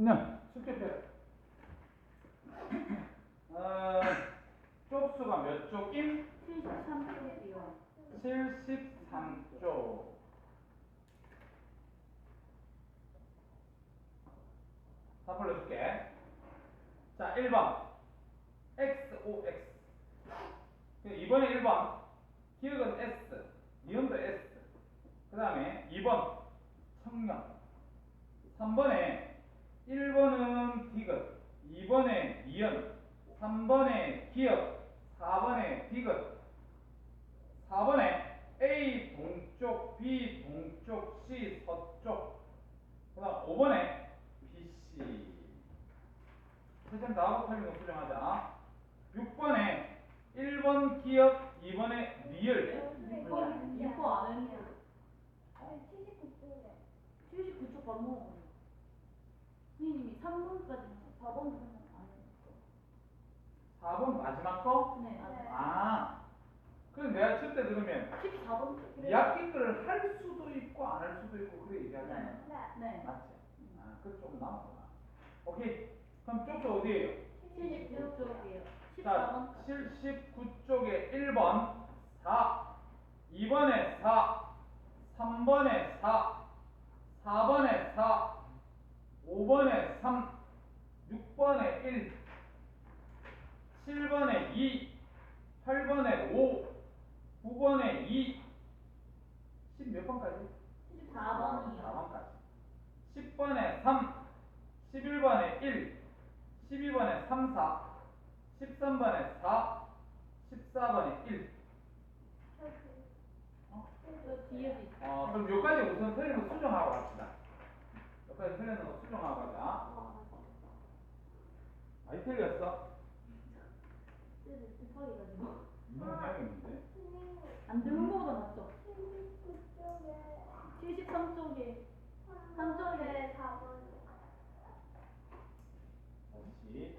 네, 숙제표. 쪽수가 몇 쪽임? 73쪽이요. 73쪽. 다 불러줄게. 자, 1번. XOX. 2번에 1번. 기억은 S. 니은도 S. 그 다음에 2번. 청년. 3번에 1번은 디귿. 2번에 니은. 3번에 기억. 4번에 디귿. 4번에 A 동쪽, B 동쪽, C 서쪽. 그 다음 5번에 BC. 세점 다 하고 틀린 거 수정하자. 6번에 1번 기억, 2번에 리을. 6번 안 했는데. 79쪽에 79쪽 밥 먹었네. 선생님이 3번까지는 4번은 안 했어. 4번 마지막 거? 네, 안 했어. 아. 그럼 내가 칠 때 들으면 14번 쪽. 이학기 거를 할 수도 있고 안 할 수도 있고 그래 얘기하잖아. 네. 맞지? 아, 그래 좀 남았구나. 오케이. 그럼 쪽수 어디에요? 79쪽이에요. 자, 14번. 79쪽에 1번 4, 2번에 4, 3번에 4, 4번에 4, 5번에 3, 6번에 1, 7번에 2, 8번에 5, 9번에 2, 10 몇 번까지? 14번이요. 4번까지. 10번에 3, 11번에 1, 12번에 3, 4, 13번에 4, 14번에 1. 저 뒤에도 있어. 그럼 여기까지 우선 틀린 거 수정하고 갑시다. 여기까지 틀린 거 수정하고 가자. 많이 틀렸어? 습하게가지고. 인정해야겠는데? 안 들은 거보다 낫죠? 79쪽에 73쪽에 3쪽에 4번 다시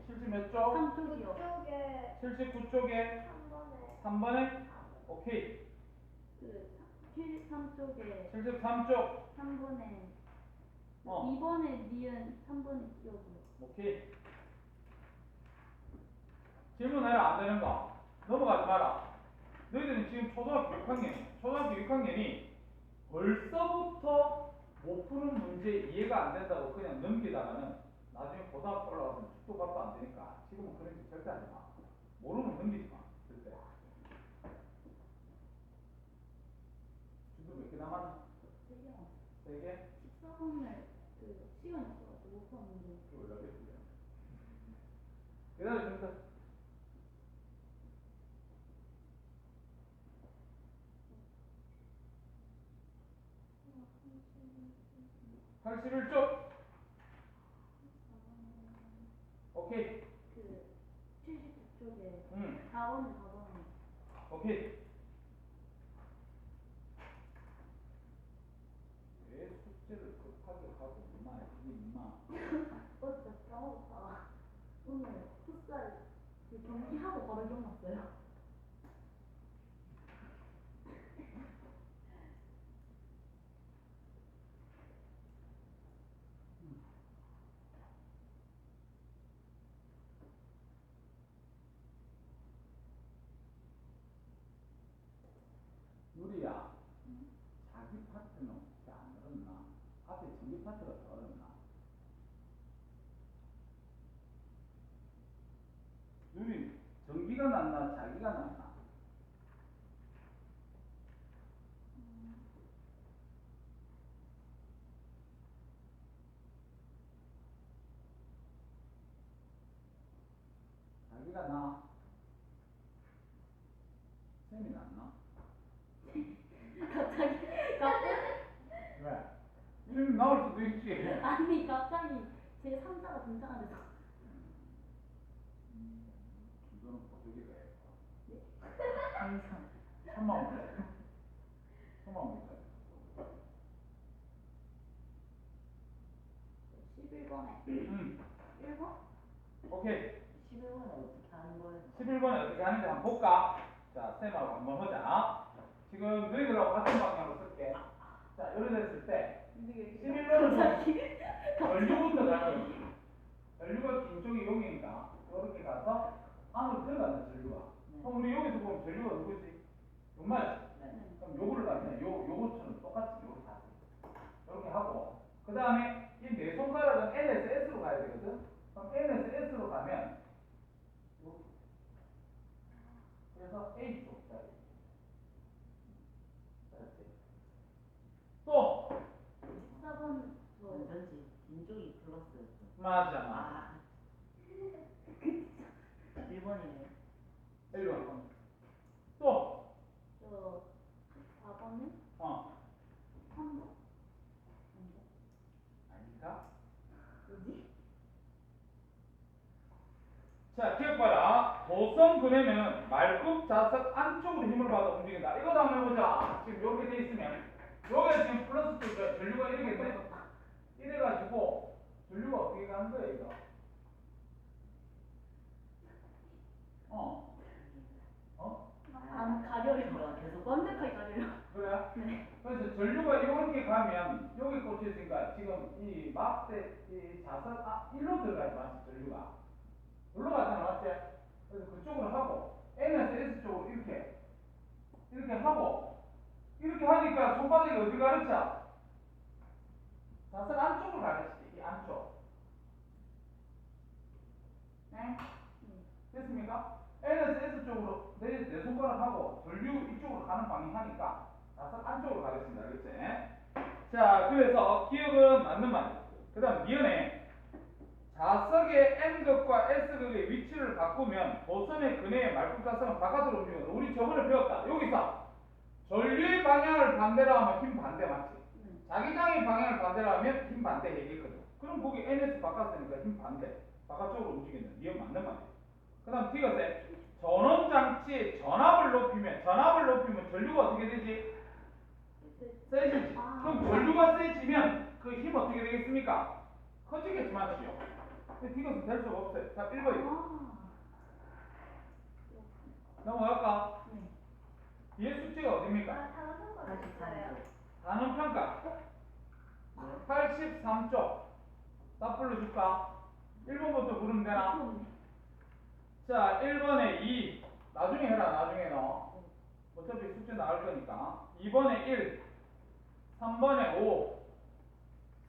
70 몇 쪽? 3쪽이요. 9쪽에 79쪽에 3번에 3번에 오케이. 그 73쪽에 73쪽 3번에 어. 2번에 니은 3번에 기억이요. 오케이. 질문해라 안 되는 거 넘어가지 마라. 너희들은 지금 초등학교 6학년이야. 초등학교 6학년이 벌써부터 못 푸는 문제 이해가 안 된다고 그냥 넘기다가는 나중에 고등학교 올라가서 축도 값도 안 되니까 지금은 그런 짓 절대 하지 마. 모르면 넘기지 마. 절대. 주도 몇 개 남았나? 3개. 3개? 14번을 그 시간이 없어가지고 못 푸는데. 또 연락해줄게. 기다려줍니다. 81쪽. 오케이. 그 79쪽에 응. 4번에 4번에 오케이. 왜 숙제를 급하게 하고 임마 이게 임마. 어제 까먹었다가 오늘 풋살 그 경기하고 바로 기억났어요. 누리야. 자기 파트는 혹시 안 어렵나? 앞에 전기 파트가 더 어렵나? 누리 전기가 낫나 자기가 낫나? 자기가 나. 쌤이 낫나? 갑자기 왜? 쌤이 나올 수도 있지. 아니 갑자기 제 3자가 등장하면서 너는 보조기가 해. 네? 항상 천만 원. 천만 원. 11번에 응. 1번? 오케이. 11번에 어떻게 하는 거예요? 11번에 어떻게 하는지 한번 볼까? 자, 쌤하고 한번 보자. 지금 너희들하고 같은 방향으로 쓸게. 자, 이렇게 됐을 때 11번은 갑자기 얼류부터 가는 거지. 이쪽이 여기니까 이렇게 가서 안으로 들어간다 전류가. 네. 그럼 우리 여기서 보면 전류가 누구지? 정말 네. 그럼 요거를 가면 요거처럼 똑같이 요렇게 가지. 이렇게 하고 그 다음에 이 네 손가락은 N에서 S로 가야 되거든. 그럼 N에서 S로 가면 요렇게. 그래서 A 쪽 자리. 알았지? 또 14번 저 완전지 빈쪽이 플러스였어. 맞아. 아. 1번이네. 1번. 또 저 4번은 어. 3번? 아닌가? 뭐지? 자, 기억봐라. 도성근에는 말굽 자석 안쪽으로 힘을 받아 움직인다. 이거도 한번 해보자. 지금 이렇게 돼 있으면 여기에 지금 플러스 쪽에 전류가 이렇게 돼. 이래가지고 전류가 어떻게 가는 거야 이거? 어? 어? 안 가려요. 계속 완벽하게 가려요. 그래? 네. 그래서 전류가 이렇게 가면 여기 꽂혀 있으니까 지금 이 막대 이 자석 일로 들어가야 맞지 전류가. 일로 가잖아 맞지? 그래서 그쪽으로 하고 N에서 S 쪽으로 이렇게 하고 이렇게 하니까 손바닥이 어디 가르쳐? 자석 안쪽으로 가르치지 이 안쪽. 네. 됐습니까? N에서 S 쪽으로 내 손가락 하고 전류 이쪽으로 가는 방향 하니까 자석 안쪽으로 가르친다 그랬지? 자 그래서 기억은 맞는 말이야. 그 다음 미연에 자석의 N극과 S극의 위치를 바꾸면 도선의 근해의 말굽 자석은 바깥으로 움직인다. 우리 저번에 배웠다. 여기서 전류의 방향을 반대로 하면 힘 반대 맞지? 자기장의 방향을 반대로 하면 힘 반대 얘기했거든. 그럼 거기 NS 바꿨으니까 힘 반대 바깥쪽으로 움직인다. 니은 맞는 말이야. 그 다음 T것에 전원장치의 전압을 높이면 전류가 어떻게 되지? 세지지. 아. 그럼 전류가 세지면 그 힘 어떻게 되겠습니까? 커지겠지 맞지요? 근데 T것은 될 수가 없어요. 자 1번이고 아. 넘어갈까? 네. 뒤에 숙제가 어딥니까? 다른 거 83쪽. 단원 평가 83쪽 딱 불러줄까? 1번부터 부르면 되나? 자 1번에 2 나중에 해라 나중에 너 어차피 숙제 나올 거니까 2번에 1 3번에 5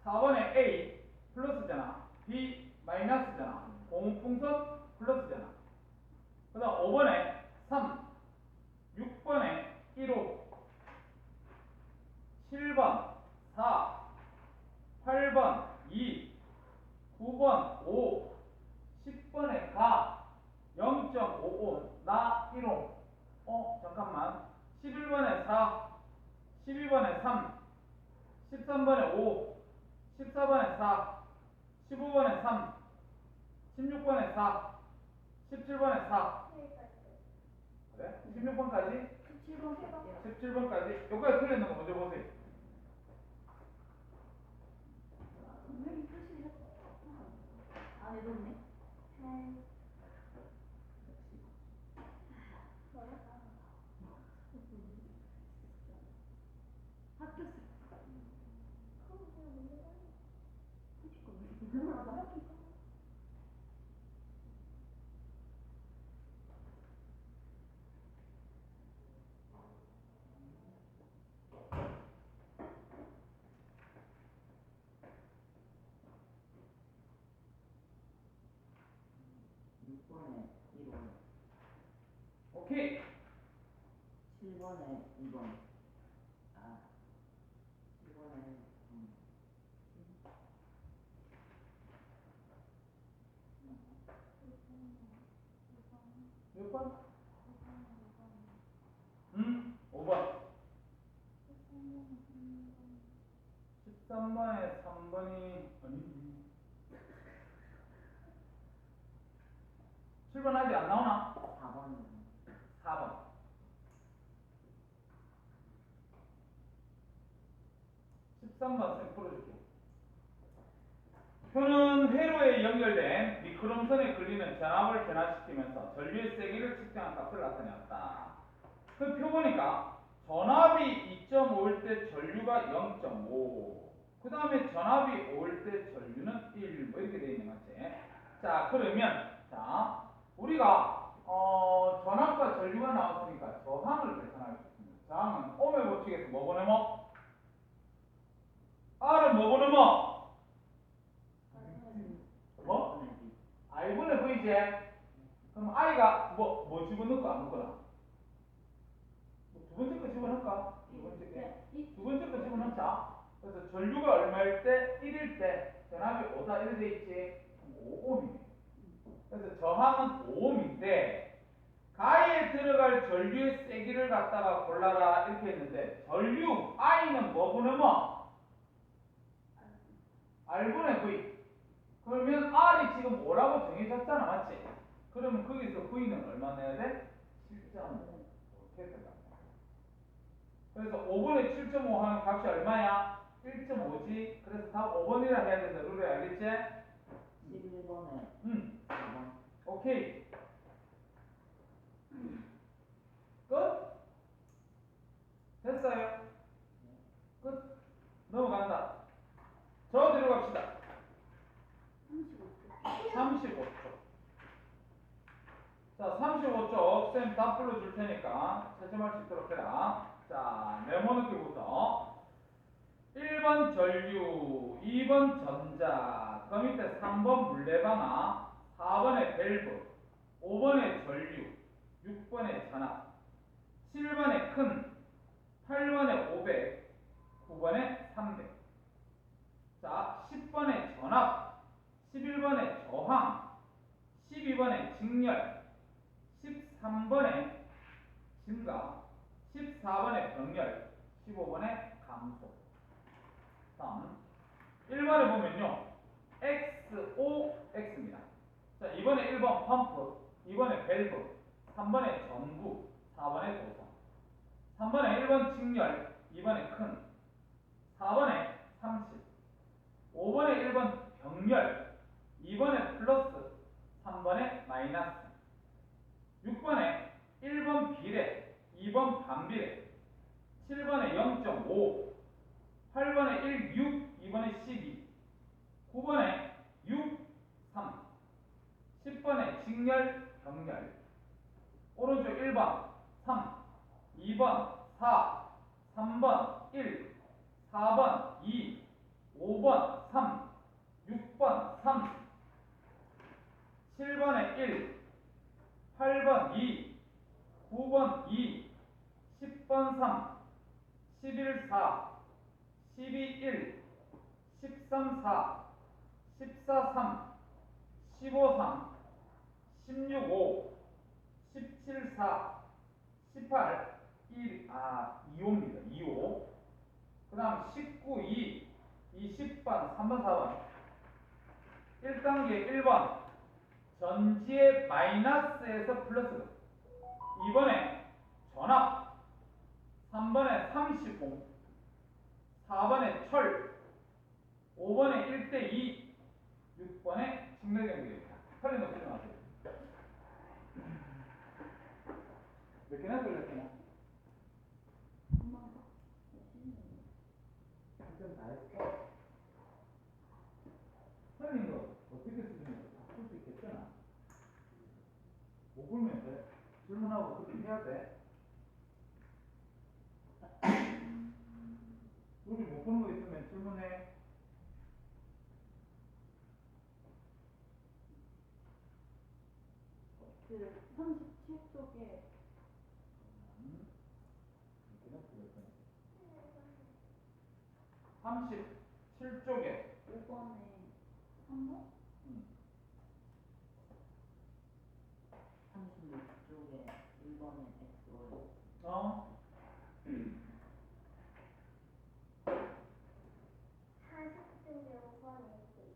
4번에 A 플러스잖아 B 마이너스잖아 고무풍선 플러스잖아 그 다음 5번에 3 6번에 1, 5 7번 4 8번 2 9번 5 10번에 가 0.55 나 1호 잠깐만 11번에 4 12번에 3 13번에 5 14번에 4 15번에 3 16번에 4 17번에 4 그래? 16번까지? 17번 볼게요. 17번까지 여기까지 틀렸는 거 먼저 보세요. 선생님 표시 안 해뒀네. 학교 스. 6번에 1번. 오케이. 7번에 2번. 아. 7번에 몇 번? 5번. 13번에 3번이 아니지. 7번 아직 안 나오나? 4번. 4번. 13번 쌤 풀어줄게. 표는 회로에 연결된 미크롬선에 걸리는 전압을 변화시키면서 전류의 세기를 측정한 값을 나타내었다. 그 표 보니까 전압이 2.5일 때 전류가 0.5. 그 다음에 전압이 5일 때 전류는 1. 뭐 이렇게 돼 있는 거지. 자, 그러면 자, 우리가 전압과 전류가 나왔으니까 저항을 계산하겠습니다. 저항은 ohm의 법칙에서 뭐 보내모? R은 뭐 보내모? 뭐? I분의 V지? 그럼 I가 뭐 집어넣고 안 넣거나? 두 번째 거 집어넣을까? 두 번째 게. 두 번째 거 집어넣자. 그래서 전류가 얼마일 때? 1일 때 전압이 5다 이렇게 돼 있지? 5ohm이네. 그래서 저항은 5ohm인데 가에 들어갈 전류의 세기를 갖다가 골라라 이렇게 했는데 전류 I는 뭐 분의 뭐? R분의 V. 그러면 R이 지금 5라고 정해졌잖아, 맞지? 그러면 거기서 V는 얼마 내야 돼? 7.5. 이렇게 들어간다. 그래서 5분의 7.5 하면 값이 얼마야? 1.5지. 그래서 답 5번이라 해야 된다. 룰에 알겠지? 11번에 응. 4번. 오케이. 끝? 됐어요? 끝? 넘어간다. 저 들어갑시다. 35쪽. 자, 35쪽 쌤 답 불러줄 테니까 채점할 수 있도록 해라. 자, 메모 넣기부터 1번 전류, 2번 전자, 그 밑에 3번 물레방아, 4번에 밸브, 5번에 전류, 6번에 전압, 7번에 큰, 8번에 500, 9번에 300. 자, 10번에 전압, 11번에 저항, 12번에 직렬, 13번에 증가, 14번에 병렬, 15번에 감소. 다음 1번에 보면요. XOX입니다. 자, 이번에 1번 펌프, 2번에 밸브, 3번에 전구, 4번에 도성. 3번에 1번 직렬, 2번에 큰, 4번에 30, 5번에 1번 병렬, 2번에 플러스, 3번에 마이너스. 6번에 1번 비례, 2번 반비례, 7번에 0.5, 8번에 1, 6, 2번에 12, 9번에 6, 3, 10번에 직렬, 병렬. 오른쪽 1번 3, 2번 4, 3번 1, 4번 2, 5번 3, 6번 3, 7번에 1, 8번 2, 9번 2, 10번 3, 11 4, 12 1, 13 4, 14 3, 15 3, 16 5, 17 4, 18 1, 2호입니다. 2호. 그 다음 19 2, 20번 3번 4번. 1단계 1번 전지의 마이너스에서 플러스. 2번에 전압, 3번에 35, 4번에 철, 5번에 1대2, 6번에 직렬 연결입니다. 틀린 거 쓰지 마세요. 몇 개나 걸렸구나? 한점 다 했어? 틀린 거 어떻게 쓰면 바꿀 수 있겠잖아. 못 풀면 돼. 질문하고 그렇게 해야 돼. 우리 못 푸는 거 있으면 질문해. 그 37쪽에 37쪽에 5번에 3번? 36쪽에 1번에 XO. 어? 40쪽에 5번에 있어요.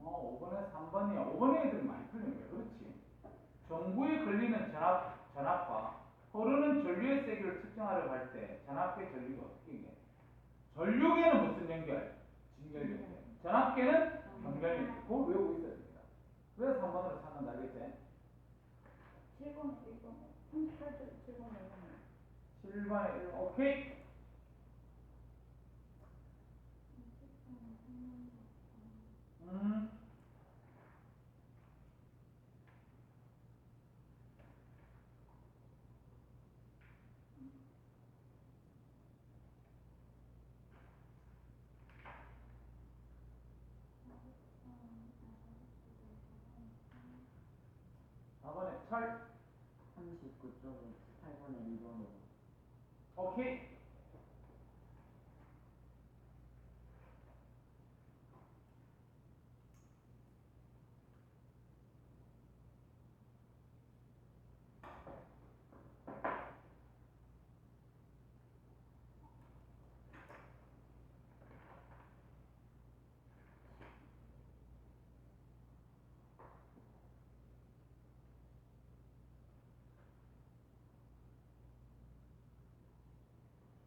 어, 5번에 3번이야. 5번에 애들이 많이 틀린 거야. 그렇지. 전구에 걸리는 전압과 흐르는 전류의 세기를 측정하려고 할 때 전압계 전류가 어떻게 해? 전류계는 무슨 연결? 직렬경계. 전압계는 정렬경계. 그걸 외우고 있어야 됩니다. 그래서 3번으로 찾는다, 알겠지? 7번에 1번. 38쪽 7번에 1번. 7번에 1, 오케이. 음. 사 번에 철. 39쪽에 18번에 2번으로. 오케이.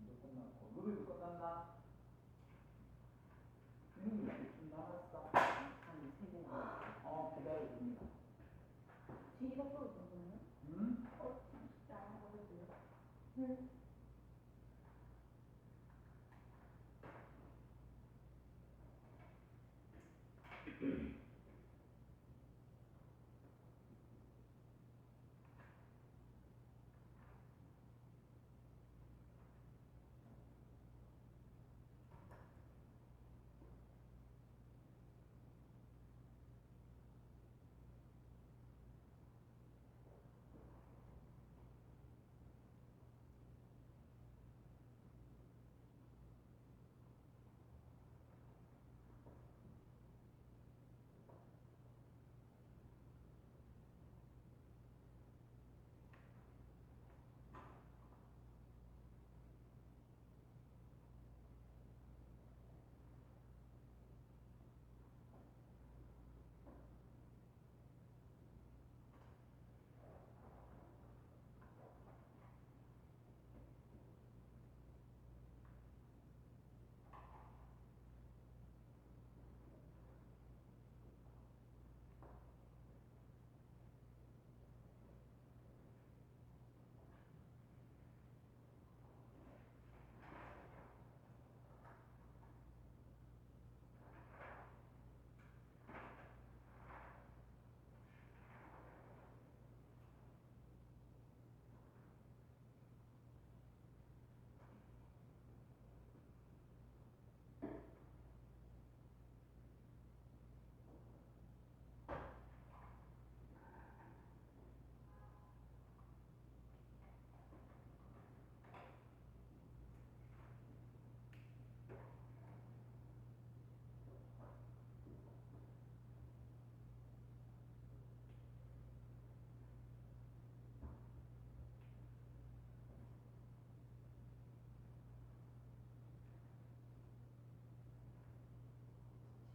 이제 끝났고, 노래도 끝났나? 이놈이 이렇게 좀 남았어. 한 3개나. 기다려 봅니다. 뒤집어 써도 되거든요. 진짜 안 하고 해도요. 네.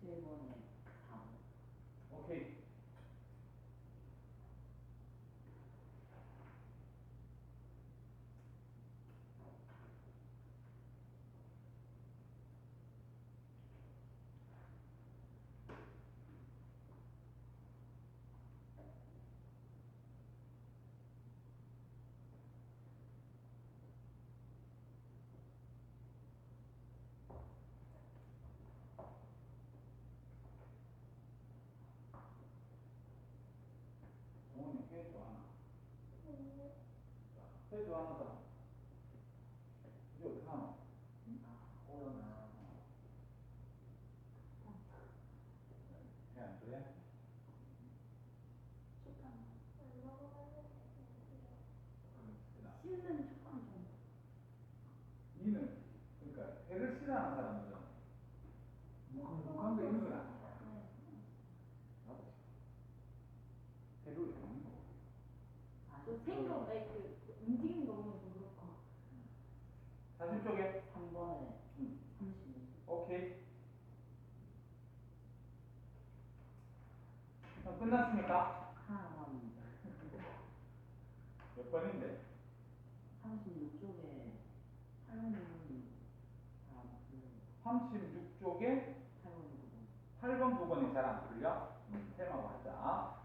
7번에 4번. 오케이. 동원이 회 좋아하나? 회 좋아하는 사람. 이제 어떻게 하노? 오나. 회안 좋아해? 촉감. 안 먹어봤는데 그다. 씹는 촉감 좀. 니는 그러니까 회를 싫어하는 사람들은 묵묵한 거 이런 거안 좋아. 나도 싫어. 회를 왜 먹는 거? 또 생각, 그 움직이는 거 보면 좀 그렇고. 40쪽에 3번에 36. 오케이. 그럼 끝났습니까? 하나 남았는데. 몇 번인데? 36쪽에 할머니 다 36쪽에 8번, 9번이 잘 안 풀려? 테마고 하자.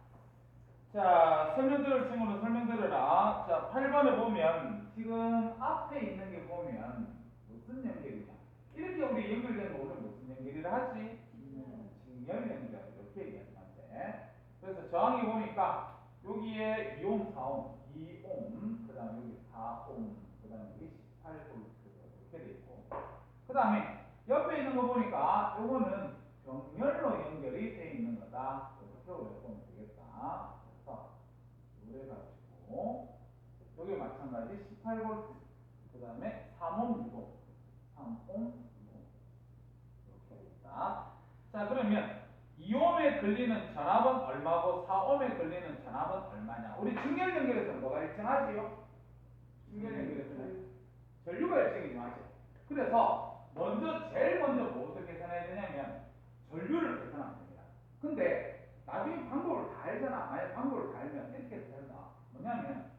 자, 친구로 설명드려라. 자, 8번에 보면 지금 앞에 있는 게 보면 무슨 연결이냐? 이렇게 우리 연결된 거 오늘 무슨 연결이라 하지? 직렬 연결 이렇게 얘기하지 맞지? 그래서 저항이 보니까 여기에 2옴, 4옴, 2옴, 그 다음에 여기 4옴, 그 다음에 여기 18V 이렇게 돼 있고, 그 다음에 옆에 있는 거 보니까 요거는 병렬로 연결이 돼 있는 거다. 이렇게 외워보면 되겠다. 그래서 요래 가지고 여기 마찬가지 18V, 그 다음에 3옴, 6옴, 3옴, 6옴 이렇게 있다. 자, 그러면 2옴에 걸리는 전압은 얼마고 4옴에 걸리는 전압은 얼마냐? 우리 직렬 연결에서는 뭐가 일정하지요? 직렬 연결에서는 전류가 일정이지 맞지? 그래서 제일 먼저 뭐부터 계산해야 되냐면 전류를 계산하면 됩니다. 근데 나중에 방법을 다 알잖아. 만약 방법을 다 알면 이렇게 해도 된다. 뭐냐면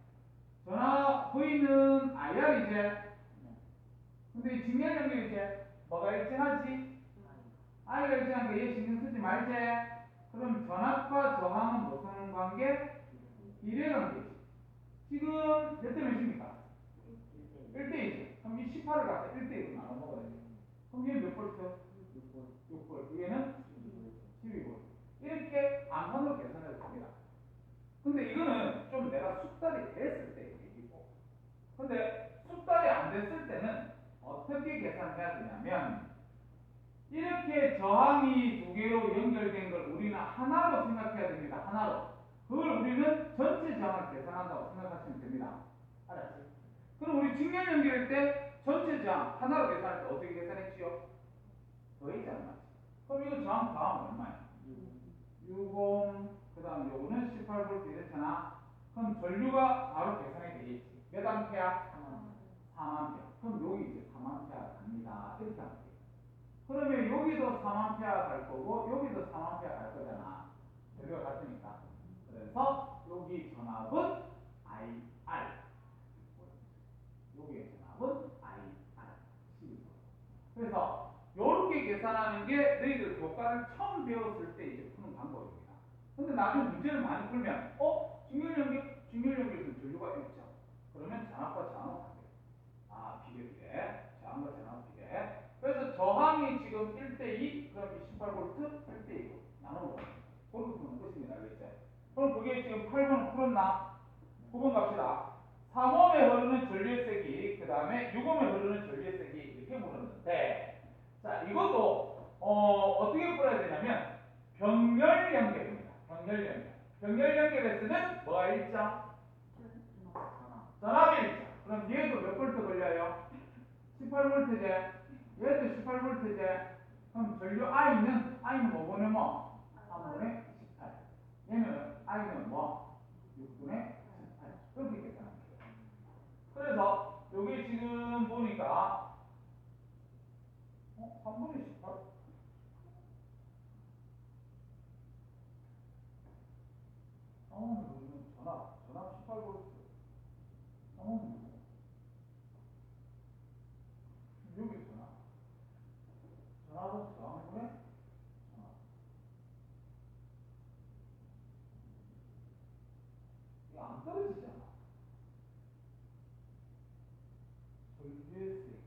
전압 V는 IR이제. 근데 이 직렬 연결 이제 뭐가 일정하지? I가 일정한 거 얘 신경 쓰지 말지. 그럼 전압과 저항은 무슨 관계? 비례 관계지. 지금 몇 대 몇입니까? 1대1이지. 그럼 이 18을 갖다 1대1로 나눠 먹어야지. 그럼 얘는 몇 볼트? 6볼트. 얘는 12볼트. 이렇게 암산으로 계산해도 됩니다. 근데 이거는 좀 내가 숙달이 됐을 때 얘기고, 근데 숙달이 안 됐을 때는 어떻게 계산해야 되냐면 이렇게 저항이 두 개로 연결된 걸 우리는 하나로 생각해야 됩니다. 하나로. 그걸 우리는 전체 저항을 계산한다고 생각하시면 됩니다. 알았지? 그럼 우리 직렬 연결할 때 전체 저항 하나로 계산할 때 어떻게 계산했지요? 더이잖아. 그럼 이거 저항 더하면 얼마야? 60, 그 다음 요거는 18V 이렇잖아. 그럼 전류가 바로 계산이 되겠지. 몇 암페어? 3암페어. 그럼 여기 이제 3암페어 갑니다. 이렇게 하면 돼. 그러면 여기도 3암페어 갈 거고 여기도 3암페어 갈 거잖아. 전류가 같으니까. 그래서 여기 전압은 IR. 여기의 전압은 IR. 그래서 이렇게 계산하는 게 너희들 교과를 처음 배웠을 때 이제 푸는 방법입니다. 근데 나중에 문제를 많이 풀면 직렬 연결에서 전류가 있죠. 그러면 전압과 저항은 비례. 저항과 저항 비례. 그래서 저항이 지금 1대2, 그럼 28V 1대2고 나눠 먹어요. 그렇게 푸는 것입니다. 알겠죠? 그럼 그게 지금 8번은 풀었나? 9번 갑시다. 3옴에 흐르는 전류의 세기, 그 다음에 6옴에 흐르는 전류의 세기 이렇게 물었는데, 자, 이것도 어떻게 풀어야 되냐면 병렬 연결입니다. 병렬 연결. 병렬 연결에서는 뭐가 일정? 전압이 일정. 그럼 얘도 몇 볼트 걸려요? 18V제. 얘도 18V제. 그럼 전류 I는 뭐분의 뭐? 3분의 18. 얘는 I는 뭐? 6분의 18. 그렇게 계산합니다. 그래서 여기 지금 보니까 3분의 18? 전압 18V. 여기 전압은 저항분의 전압. 이거 안 떨어지잖아. 전류의 세기.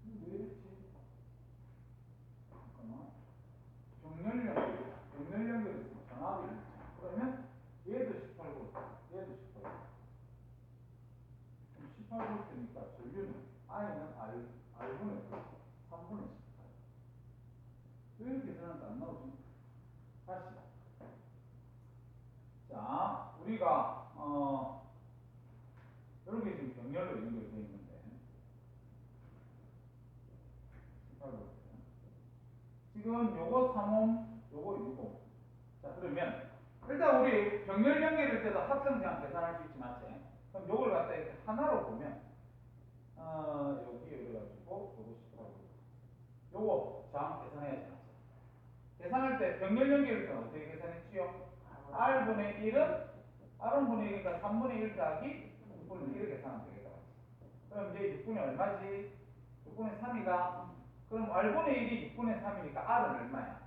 왜 이렇지? 잠깐만. 병렬 연결에서 전압이 일정. 그러면 얘도 18V, 얘도 18V. 18V니까 전류는 I는 R분의 3분의 18. 왜 이렇게 계산하는지 안 나오지? 다시. 자, 우리가 이렇게 지금 병렬로 연결되어 있는데 18V. 지금 요거 3옴, 요거 6옴. 자, 그러면 일단 우리 병렬 연결일 때도 합성제한 계산할 수 있지 맞지? 그럼 요걸 갖다 이렇게 하나로 보면 여기에 그래가지고 요거 18V. 요거 저항 계산해야지 맞지? 계산할 때 병렬 연결일 때는 어떻게 계산했지요? R분의 1은 R분의 1이니까 3분의 1 더하기 6분의 1을 계산하면 되겠다. 그럼 이제 6분의 얼마지? 6분의 3이다. 그럼 R분의 1이 6분의 3이니까 R은 얼마야?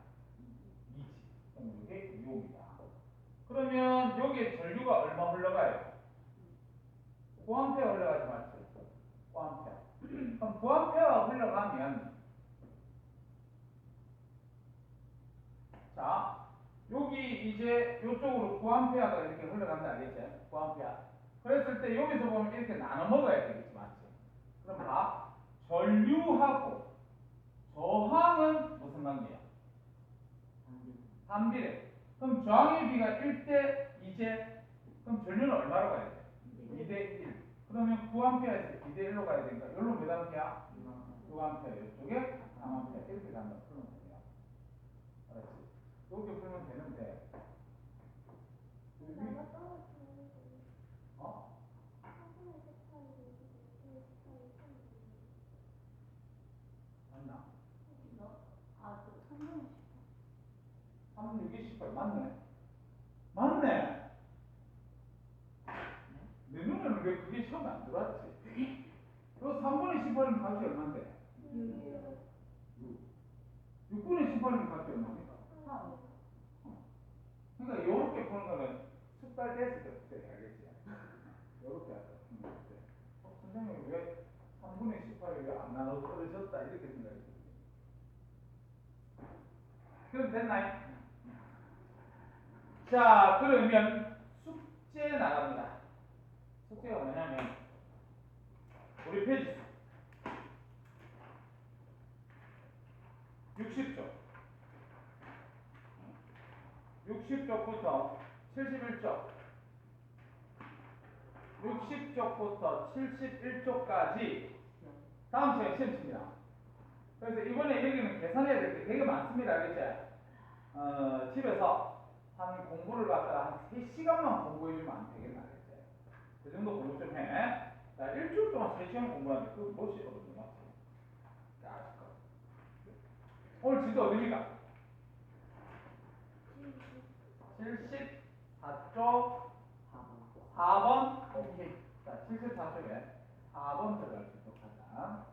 2호입니다. 그러면 여기에 전류가 얼마 흘러가요? 9A 흘러가지 맞죠? 9A. 그럼 9A가 흘러가면 자 여기 이제 이쪽으로 9A가 이렇게 흘러간다 알겠지? 9A. 그랬을 때 여기서 보면 이렇게 나눠 먹어야 되겠지 맞지? 그럼 봐. 전류하고 저항은 무슨 관계야? 반비례. 그럼 저항의 비가 1대 2제. 그럼 전류는 얼마로 가야 돼? 2대 1. 그러면 9A에서 2대 1로 가야 되니까 여기로 몇 A야? 6A. 이쪽에 3A. 이렇게 간다. 풀면 돼요. 알았지? 이렇게 풀면 되는데 내가 떨어지는 어? 사분의 18이 18이 3. 맞나? 아또 성경 3, 6이 18 맞네. 맞네. 내 눈에는 왜 그게 처음 안 들어왔지? 그 3분의 18이면 값이 얼마인데? 6분의 18이면 값이 얼마입니까? 그러니까 요렇게 푸는 거는 숙달 됐을 때부터 해야겠지. 요렇게 하자. 선생님이 왜 3분의 18이 왜 안 나눠 떨어졌다 이렇게 생각했지. 그럼 됐나요? 자, 그러면 숙제 나갑니다. 숙제가 뭐냐면 우리 페이지 60쪽 60쪽부터 71쪽 60쪽부터 71쪽까지 다음 시간에 시험 칩니다. 그래서 이번에 여기는 계산해야 될 게 되게 많습니다. 알겠지? 집에서 한 공부를 갖다가 한 3시간만 공부해주면 안 되겠나? 알겠지? 그 정도 공부 좀 해. 자, 일주일 동안 3시간 공부하는데 그거 무엇이 어렵냐? 자, 오늘 진도 어딥니까? 74쪽 4번. 오케이. 자, 74쪽에 4번 들어갈 수 있도록 하자.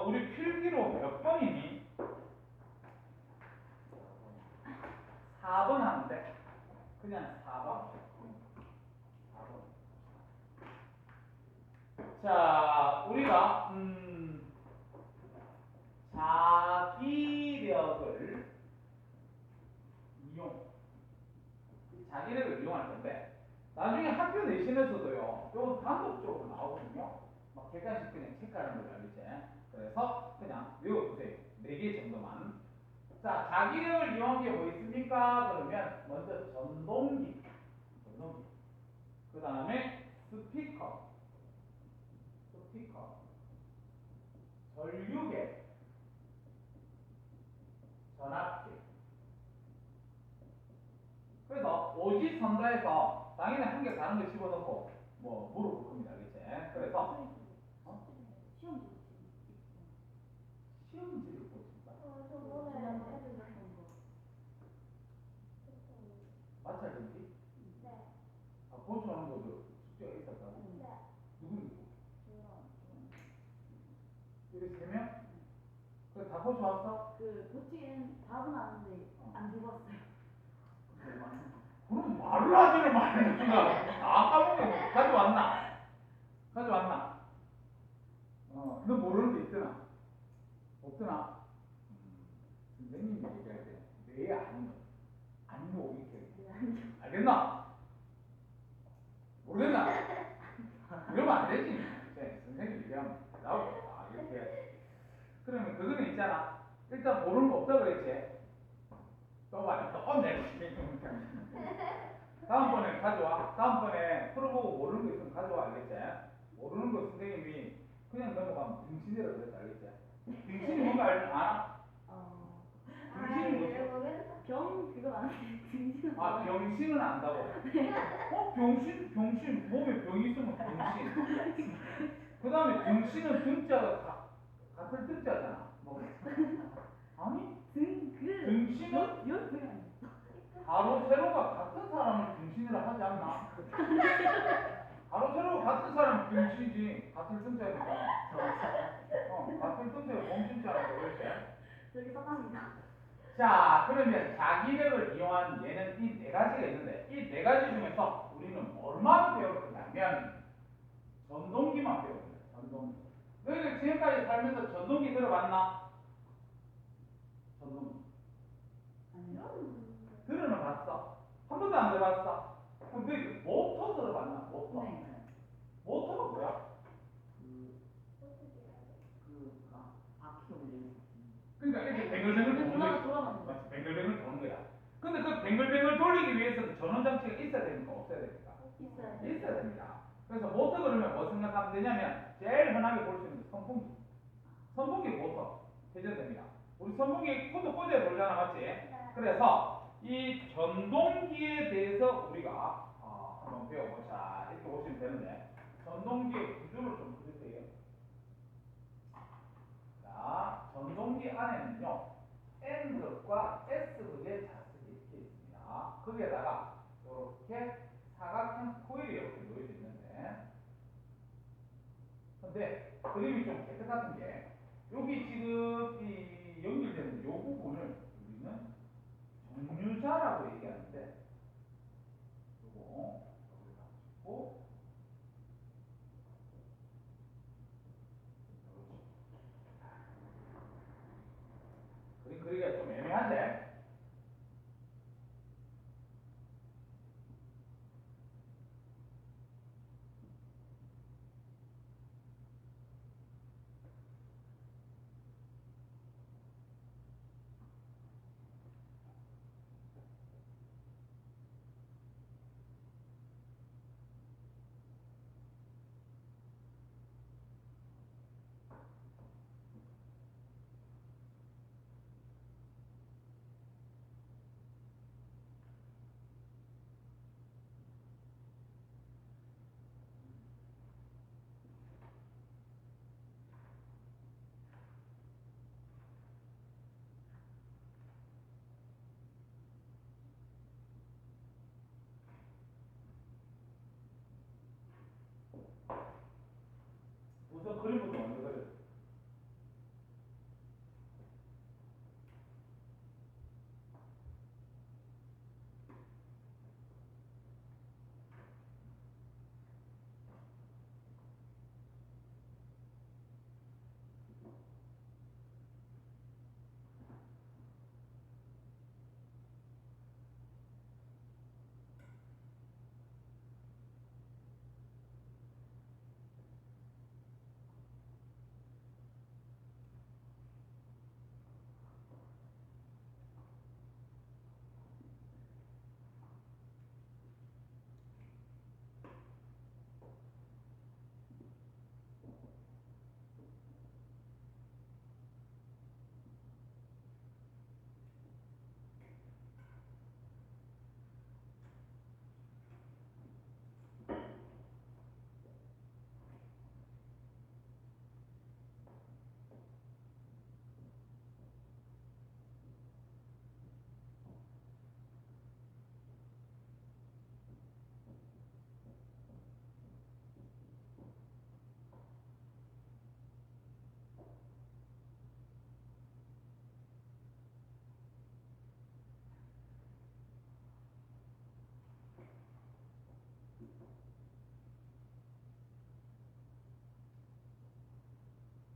우리 필기로 몇 번이니? 4번 하는데 그냥 4번. 4번. 자, 우리가 자기력을 자기력을 이용할 건데 나중에 학교 내신에서도요. 요 단독적으로 나오거든요. 막 객관식 그냥 체크하는 걸 알겠지? 그래서 그냥 외워두세요. 4개 정도만. 자, 자기력을 이용한 게 뭐 있습니까? 그러면 먼저 전동기. 그 다음에 스피커. 전류계. 전압계. 그래서 오지선다에서 당연히 한 개 다른 거 집어넣고 뭐 물어볼 겁니다. 알겠지? 그래서 시험지를 보십니다. 저번에 마찰전지? 네. 보충하는 것도 숙제가 있었다고? 네. 누구? 여기 3명? 그래 다 보충왔어? 그 고치는 답은 아는데 안 죽었어요. 그럼 말을 하지를 말니까 아까 보면 가져왔나? 너 모르는 게 있더나? 없더나? 선생님이 얘기할 때 왜 아니면 아니고 이렇게 알겠나? 모르겠나? 이러면 안 되지. 선생님 얘기하면 나오고 이렇게. 그러면 그거는 있잖아. 일단 모르는 거 없다 그랬지. 또 말해 또 내고 다음번에 가져와. 다음번에 풀어보고 모르는 거 있으면 가져와. 알겠지? 모르는 거 선생님이 그냥 넘어가면 등신이라고 그랬다. 알겠지? 등신이 뭔가 알아? 등신이 뭐지? 병 그거 아는데 등신은 아, 병신은 안다고? 병신 몸에 병이 있으면 병신. 그 다음에 등신은 등자가 같은 등자잖아. 뭐 아니? 등신은 가로 세로가 같은 사람을 등신이라 하지 않나? 가로 세로가 같은 사람은 등신이지. 같은 등자니까. 같은 등자가 몸신자라고 그랬지. 여기 써납니다. 자, 그러면 자기력을 이용한 얘는 이 네 가지가 있는데 이 네 가지 중에서 우리는 뭐만 배울 거냐면 전동기만 배울 거야. 전동기. 너희들 지금까지 살면서 전동기 들어봤나? 전동기. 아니요. 들어는 봤어. 한 번도 안 들어봤어. 그럼 너희 모터 들어봤나? 모터. 네. 모터가 뭐야? 바퀴 올리는. 그러니까 이렇게 뱅글뱅글 도는 거야. 돌아가는 거. 맞지? 뱅글뱅글 도는 거야. 근데 그 뱅글뱅글 돌리기 위해서는 전원 장치가 있어야 됩니까? 없어야 됩니까? 있어요. 있어야 됩니다. 그래서 모터 그러면 뭐 생각하면 되냐면 제일 흔하게 볼 수 있는 게 선풍기. 선풍기 모터 회전됩니다. 우리 선풍기 코드 꽂아야 돌잖아, 맞지? 그래서 이 전동기에 대해서 우리가 한번 배워보자. 이렇게 보시면 되는데 전동기의 구조를 좀 보세요. 자, 전동기 안에는요 N극과 S극의 자석이 이렇게 있습니다. 거기에다가 이렇게 사각형 코일이 이렇게 놓여져 있는데, 근데 그림이 좀 깨끗 같은 게 여기 지금 이 연결되는 이 부분을 우리는 정류자라고 얘기하는데, 요거 여기 가지고 그림 그리기가 좀 애매한데. 우선 그림부터 먼저 그려.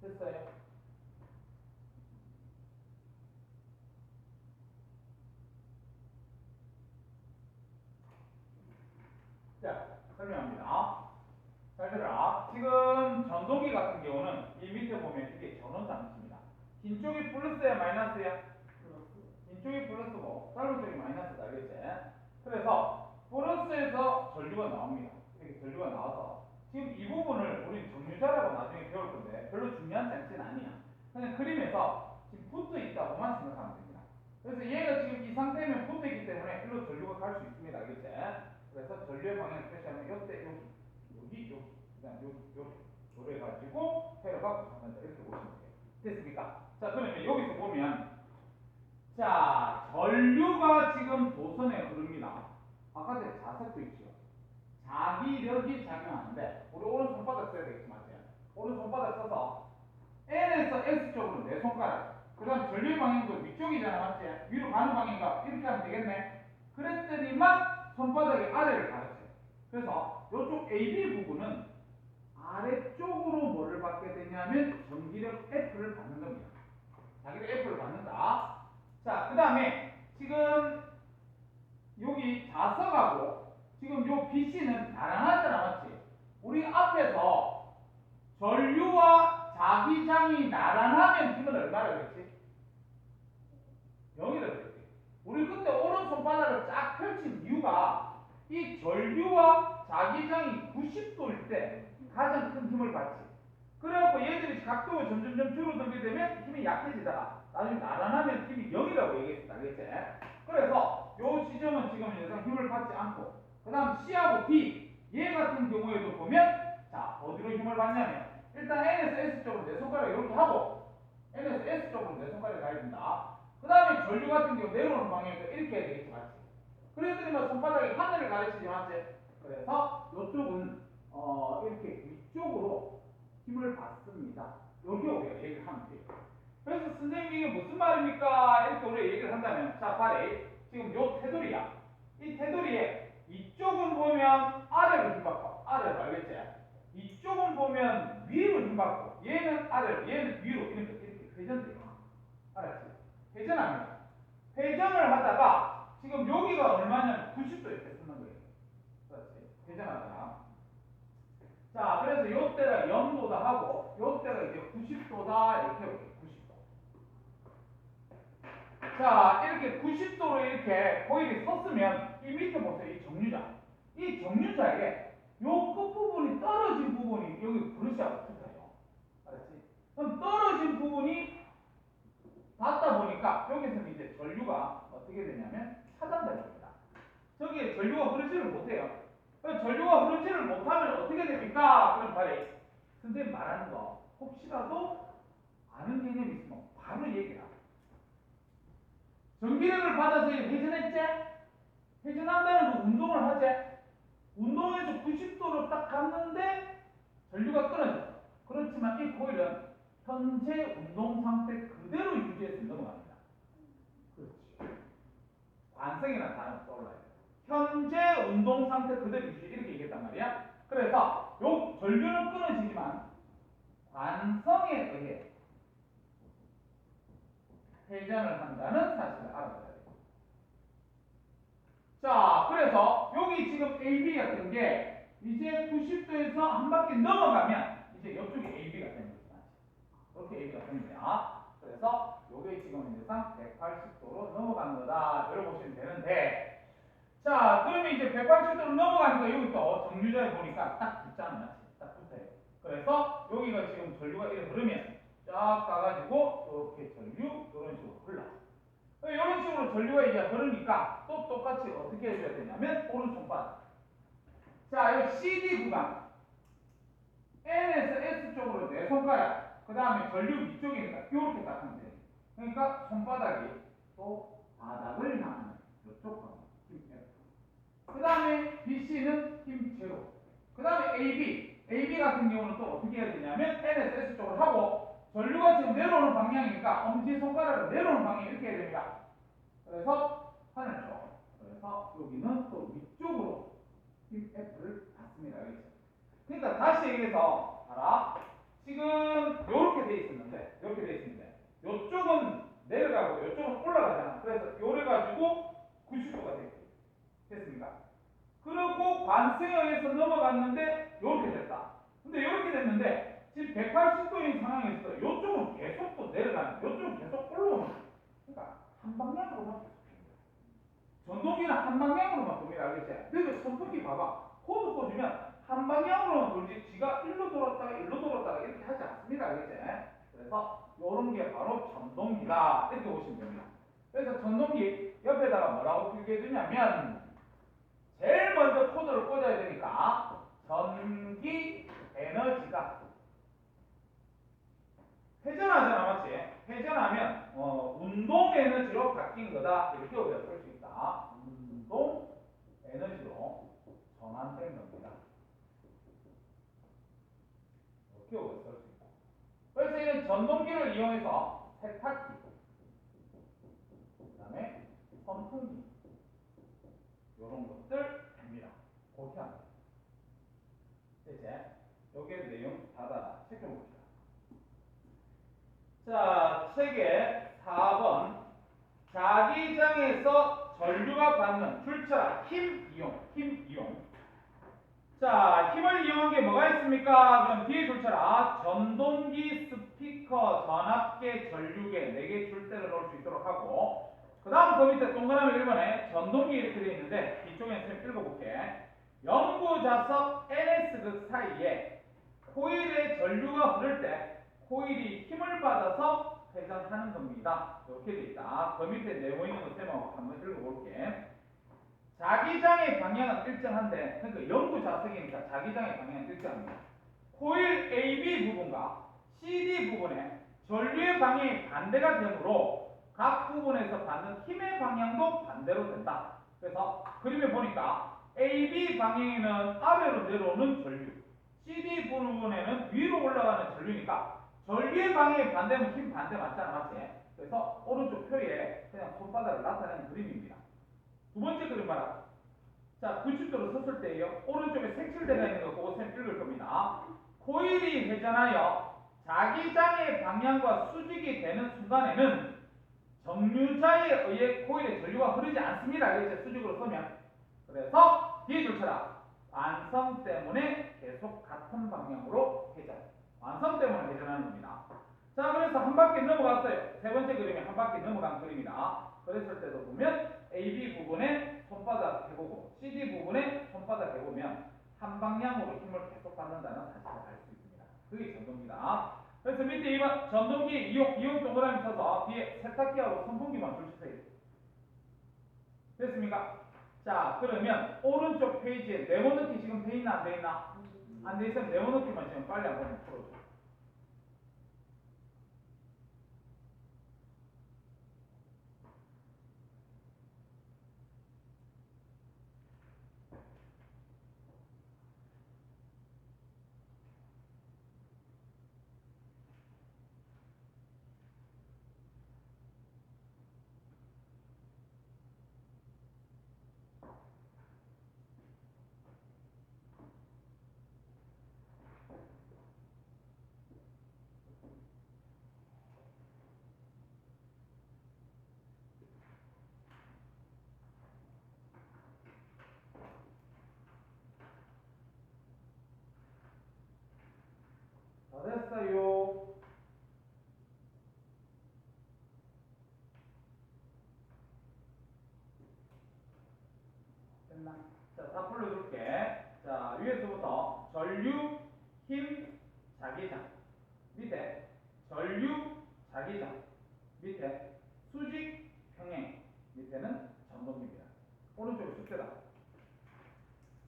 됐어요. 자, 설명합니다. 잘 들어라. 지금 전동기 같은 경우는 이 밑에 보면 이게 전원 장치입니다. 긴 쪽이 플러스야, 마이너스야? 긴 쪽이 플러스고 짧은 쪽이 마이너스다, 알겠지? 그래서 플러스에서 전류가 나옵니다. 이렇게 전류가 나와서 지금 이 부분을 우리 정류자라고 나중에 배울 건데 별로 중요한 장치는 아니야. 그냥 그림에서 지금 붙어 있다고만 생각하면 됩니다. 그래서 얘가 지금 이 상태면 붙어 있기 때문에 일로 전류가 갈 수 있습니다, 알겠지? 그래서 전류의 방향을 표시하면 이때 여기, 그다음 여기 요래 가지고 회로가 구성된다, 이렇게 보시면 돼요. 됐습니까? 자, 그러면 여기서 보면 자, 전류가 지금 도선에 흐릅니다. 바깥에 자석도 있죠. 자기력이 작용하는데 우리 오른 손바닥 써야 되겠지, 맞지? 오른 손바닥 써서 N에서 S 쪽으로 네 손가락, 그 다음 전류의 방향도 위쪽 위쪽이잖아, 맞지? 위로 가는 방향이니까 이렇게 하면 되겠네. 그랬더니만 손바닥이 아래를 가르쳐. 그래서 이쪽 AB 부분은 아래쪽으로 뭐를 받게 되냐면 전기력 F를 받는 겁니다. 자기를 F를 받는다. 자, 그 다음에 지금 여기 자석하고 지금 요 BC는 나란하잖아, 맞지? 우리 앞에서 전류와 자기장이 나란하면 힘을 얼마나 그랬지? 0이라 그랬지. 우리 그때 오른 손바닥을 쫙 펼친 이유가 이 전류와 자기장이 90도일 때 가장 큰 힘을 받지. 그래갖고 얘들이 각도가 점점점 줄어들게 되면 힘이 약해지다가 나중에 나란하면 힘이 0이라고 얘기했다. 알겠지? 그래서 요 지점은 지금 예상 힘을 받지 않고 그 다음 C하고 D 얘 같은 경우에도 보면 자 어디로 힘을 받냐면 일단 N에서 S 쪽으로 내 손가락 이렇게 하고 N에서 S 쪽으로 내 손가락이 가야 된다. 그 다음에 전류 같은 경우 내려오는 방향에서 이렇게 해야 되겠지, 맞지? 그랬더니 손바닥이 하늘을 가르치지, 맞지? 그래서 이쪽은 이렇게 위쪽으로 힘을 받습니다. 여기 우리가 얘기를 하면 돼요. 그래서 선생님이 이게 무슨 말입니까? 이렇게 우리가 얘기를 한다면 자, 봐래. 지금 요 테두리야. 이 테두리에 이쪽은 보면 아래로 힘받고 아래로, 알겠지? 이쪽은 보면 위로 힘받고 얘는 아래로 얘는 위로 이렇게 회전돼요. 알았지? 회전합니다. 회전을 하다가 지금 여기가 얼마냐면 90도 이렇게 쓰는 거예요. 그렇지? 회전하다가 자, 그래서 요때가 0도다 하고 요때가 이제 90도다 이렇게 해볼게요. 90도. 자, 이렇게 90도로 이렇게 코일이 섰으면 이 밑에 보세요. 이 정류자. 이 정류자에 요 끝부분이 떨어진 부분이 여기 브러시하고 붙어요. 알았지? 그럼 떨어진 부분이 닿다 보니까 여기서는 이제 전류가 어떻게 되냐면 차단되는 겁니다. 저기에 전류가 흐르지를 못해요. 전류가 흐르지를 못하면 어떻게 됩니까? 그럼 바로 선생님 말하는 거 혹시라도 아는 개념이 있으면 바로 얘기해라. 전기력을 받아서 회전했지? 회전한다는 그 운동을 하지? 운동에서 90도로 딱 갔는데 전류가 끊어졌어. 그렇지만 이 코일은 현재 운동 상태 그대로 유지해서 넘어갑니다. 그렇지. 관성이라는 단어가 떠올라요. 현재 운동 상태 그대로 유지 이렇게 얘기했단 말이야. 그래서 요 전류는 끊어지지만 관성에 의해 회전을 한다는 사실을 알아둬야 돼요. 자, 그래서 여기 지금 AB 같은 게 이제 90도에서 한 바퀴 넘어가면 이제 이쪽이 AB가 되는 거죠. 이렇게 AB가 되는 거야. 그래서 요게 지금 이제상 180도로 넘어간 거다. 이렇게 보시면 되는데, 자, 그러면 이제 180도로 넘어가니까 여기 또 정류자에 보니까 딱 붙잖아요. 딱 붙어요. 그래서 여기가 지금 전류가 이렇게 흐르면 쫙 가가지고 이렇게 전류 이런 식으로 흘러. 이런 식으로 전류가 이제 흐르니까 또 똑같이 어떻게 해줘야 되냐면 오른손바닥. 자, 이 CD 구간 N에서 S 쪽으로 내 손가락, 그 다음에 전류 위쪽이니까 이렇게 딱 하면 돼요. 그러니까 손바닥이 또 바닥을 향하는 이쪽 방향, 힘 F. 그 다음에 BC는 힘 제로. 그 다음에 AB 같은 경우는 또 어떻게 해야 되냐면 N에서 S 쪽으로 하고 전류가 지금 내려오는 방향이니까 엄지손가락을 내려오는 방향 이렇게 해야 됩니다. 그래서 하늘 쪽. 그래서 여기는 또 위쪽으로 힘 F를 받습니다. 알겠죠? 그러니까 다시 얘기해서 봐라. 지금 이렇게 돼 있었는데 이쪽은 내려가고 이쪽은 올라가잖아. 그래서 요래 가지고 90도가 됐습니까? 그리고 관성에 의해서 넘어갔는데 이렇게 됐다. 근데 이렇게 됐는데 지금 180도인 상황에서 이쪽은 계속 또 내려가는, 이쪽은 계속 올라오는. 그러니까 한 방향으로만 계속 됩니다. 전동기는 한 방향으로만 돕니다. 알겠지? 그리고 선풍기 봐봐. 코드 꽂으면 한 방향으로만 돌지 지가 일로 돌았다가 이렇게 하지 않습니다. 알겠지? 그래서 이런 게 바로 전동기다. 이렇게 보시면 됩니다. 그래서 전동기 옆에다가 뭐라고 필기해 주냐면 제일 먼저 코드를 꽂아야 되니까 전기 에너지가 회전하잖아, 맞지? 회전하면 운동 에너지로 바뀐 거다. 이렇게 우리가 쓸 수 있다. 운동 에너지로 전환된 겁니다. 이렇게 우리가 쓸 수 있다. 그래서 이는 전동기를 이용해서 세탁기, 선풍기 이런 것들입니다. 그렇게 합니다. 이제 여기에 내용 닫아라 체크해봅시다. 자, 책의 4번 자기장에서 전류가 받는 줄쳐라 힘 이용. 자, 힘을 이용한 게 뭐가 있습니까? 그럼 뒤에 줄쳐라 전동기, 스피커, 전압계, 전류계 4개 줄대를 넣을 수 있도록 하고, 그 다음 그 밑에 동그라미 1번에 전동기 이렇게 되어 있는데 뒤쪽에 선생님 읽어볼게. 연구자석 NS극 사이에 코일에 전류가 흐를 때 코일이 힘을 받아서 회전하는 겁니다. 이렇게 되어 있다. 그 밑에 내모 있는 거 쌤하고 한번 읽어볼게. 자기장의 방향은 일정한데, 그러니까 연구자석이니까 자기장의 방향은 일정합니다. 코일 AB 부분과 CD 부분에 전류의 방향이 반대가 되므로 각 부분에서 받는 힘의 방향도 반대로 된다. 그래서 그림에 보니까 AB 방향에는 아래로 내려오는 전류, CD 부분에는 위로 올라가는 전류니까 전류의 방향이 반대면 힘 반대 맞잖아, 맞지? 그래서 오른쪽 표에 그냥 손바닥을 나타내는 그림입니다. 두 번째 그림 봐라. 자, 90도로 섰을 때요, 오른쪽에 색칠되어 있는 거 보고 쌤 읽을 겁니다. 코일이 회전하여 자기장의 방향과 수직이 되는 순간에는 정류자에 의해 코일에 전류가 흐르지 않습니다. 이렇게 수직으로 서면. 그래서 뒤에 줄쳐라 완성 때문에 계속 같은 방향으로 회전. 완성 때문에 회전하는 겁니다. 자, 그래서 한 바퀴 넘어갔어요. 세 번째 그림이 한 바퀴 넘어간 그림이다. 그랬을 때도 보면 AB 부분에 손바닥 해보고 CD 부분에 손바닥 해보면 한 방향으로 힘을 계속 받는다는 사실을 알 수 있습니다. 그게 전동기다. 그래서 밑에 2번 전동기 이용 동그라미 쳐서 뒤에 세탁기하고 선풍기만 줄치세요. 됐습니까? 자, 그러면 오른쪽 페이지에 네모넣기 지금 돼 있나 안 돼 있나? 안 돼 있으면 네모넣기만 지금 빨리 한번 풀어줘. 다 됐어요. 됐나? 자, 다 풀어줄게. 자, 위에서부터 전류, 힘, 자기장. 밑에 전류, 자기장. 밑에 수직, 평행. 밑에는 전동기입니다. 오른쪽에 숙제다.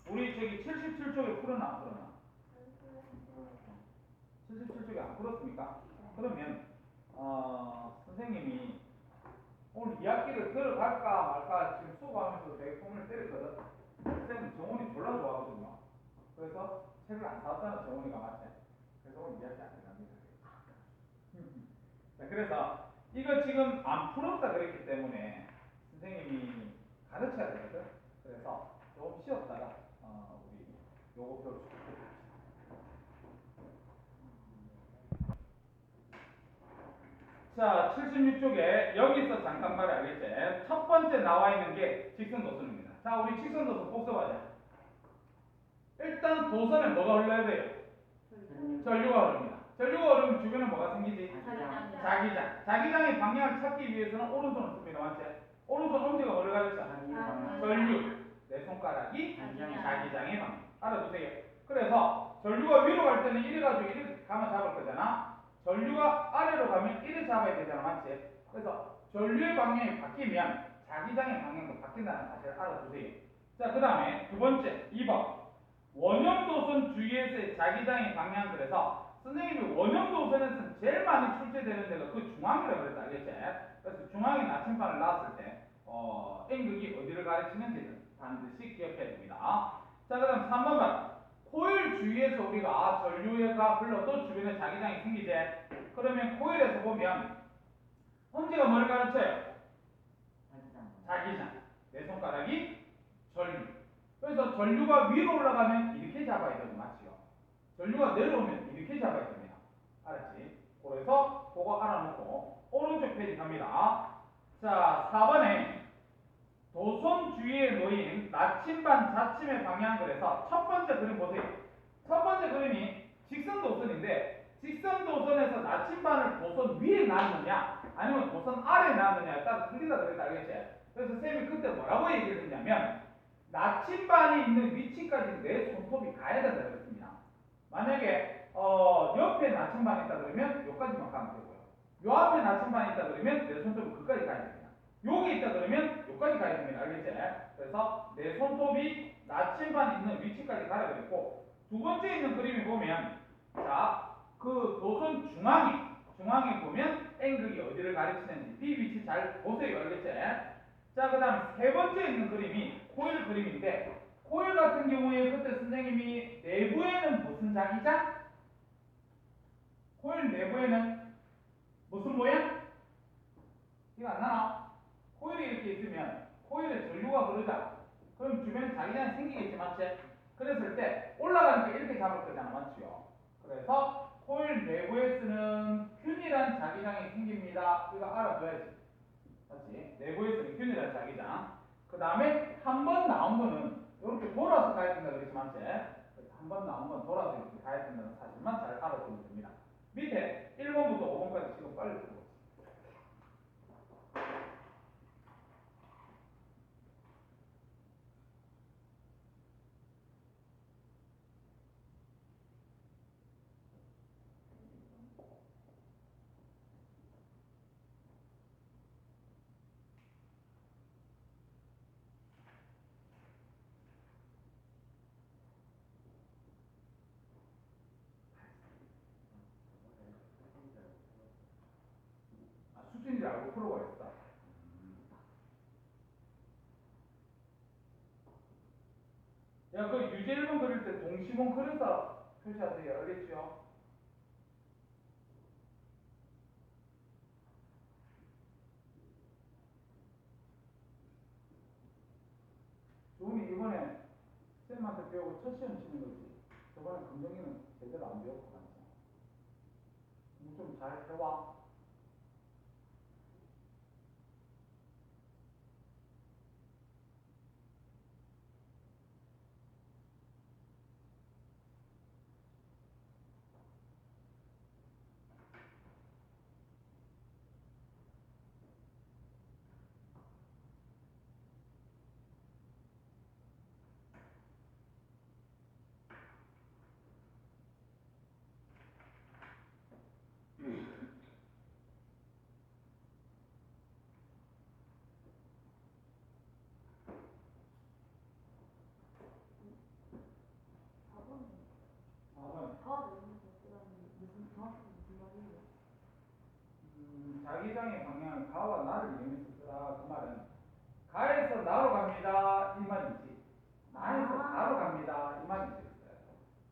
우리 저기 77쪽에 풀어놔, 안 풀어놔? 77쪽에 안 풀었습니까? 그러면 선생님이 오늘 2학기를 들어갈까 말까 지금 수고하면서 되게 폼을 때렸거든. 쌤은 정훈이 졸라 좋아하거든요. 그래서 책을 안 사왔잖아, 정훈이가. 맞지? 그래서 오늘 2학기 안 들어갑니다. 자, 그래서 이거 지금 안 풀었다 그랬기 때문에 선생님이 가르쳐야 되거든. 그래서 조금 쉬었다가 우리 요거 배울 수 있게. 자, 76쪽에 여기서 잠깐 말해야겠지. 첫 번째 나와 있는 게 직선도선입니다. 자, 우리 직선도선 복습하자. 일단 도선에 뭐가 흘러야 돼요? 전류가 흐릅니다. 전류가 흐르면 주변에 뭐가 생기지? 자기장. 자기장의 방향을 찾기 위해서는 오른손을 씁니다. 맞지? 오른손 엄지가 뭐를 가르쳐? 전류. 내 손가락이 자기장의 방향. 알아두세요. 그래서 전류가 위로 갈 때는 이래가지고 이렇게 감아 잡을 거잖아. 전류가 아래로 가면 이래 잡아야 되잖아. 맞지? 그래서 전류의 방향이 바뀌면 자기장의 방향도 바뀐다는 사실을 알아두세요. 자, 그 다음에 두 번째 2번 원형도선 주위에서의 자기장의 방향. 그래서 선생님이 원형도선에서는 제일 많이 출제되는 데가 그 중앙이라고 그랬다. 알겠지? 그래서 중앙에 나침반을 놨을 때 N극이 어디를 가르치는지는 반드시 기억해야 됩니다. 자, 그 다음 3번 봐. 코일 주위에서 우리가 전류가 흘러도 주변에 자기장이 생기지. 그러면 코일에서 보면 엄지가 뭘 가르쳐요? 자기장. 내 손가락이 전류. 그래서 전류가 위로 올라가면 이렇게 잡아야 되고 맞지요? 전류가 내려오면 이렇게 잡아야 됩니다. 알았지? 그래서 그거 알아놓고 오른쪽 페이지 갑니다. 자, 4번에 도선 주위에 놓인 나침반 자침의 방향 그래서 첫 번째 그림 보세요. 첫 번째 그림이 직선 도선인데 직선 도선에서 나침반을 도선 위에 놨느냐 아니면 도선 아래에 놨느냐에 따라 틀리다 그랬다 알겠지? 그래서 쌤이 그때 뭐라고 얘기를 했냐면 나침반이 있는 위치까지 내 손톱이 가야 된다 그랬습니다. 만약에 옆에 나침반이 있다 그러면 여기까지만 가면 되고요. 요 앞에 나침반이 있다 그러면 내 손톱이 그까지 가야 됩니다. 여기 있다 그러면 여기까지 가야 됩니다. 알겠지? 그래서 내 손톱이 나침반 있는 위치까지 가라 그랬고 두 번째 있는 그림을 보면 자, 그 도선 중앙에 보면 N극이 어디를 가리치는지 B 위치 잘 보세요. 알겠지? 자, 그 다음 세 번째 있는 그림이 코일 그림인데 코일 같은 경우에 그때 선생님이 내부에는 무슨 자기장? 코일 내부에는 무슨 모양? 이거 안 나나? 코일이 이렇게 있으면 코일에 전류가 흐르잖아. 그럼 주변에 자기장이 생기겠지, 맞지? 그랬을 때 올라가니까 이렇게 잡을 거잖아, 맞지요? 그래서 코일 내부에 쓰는 균일한 자기장이 생깁니다. 이거 알아둬야지. 맞지? 내부에 쓰는 균일한 자기장. 그 다음에 한 번 나온 거는 이렇게 돌아서 가야 된다 그랬지, 맞지? 한 번 나온 건 돌아서 이렇게 가야 된다는 사실만 잘 알아두면 됩니다. 밑에 1번부터 5번까지 지금 빨리 풀어. 수준인지 알고 풀어버렸다. 야, 그 유제 1번 그릴 때 동시몬 그려서 표시하세요. 알겠죠? 조은이 이번에 쌤한테 배우고 첫 시험 치는 거지. 저번에 금정이는 제대로 안 배웠고 맞지? 좀 잘 해와. 자기장의 방향을 가와 나를 이용해서 쓰라. 그 말은 가에서 나로 갑니다 이 말이지. 나에서 가로 갑니다 이 말이지.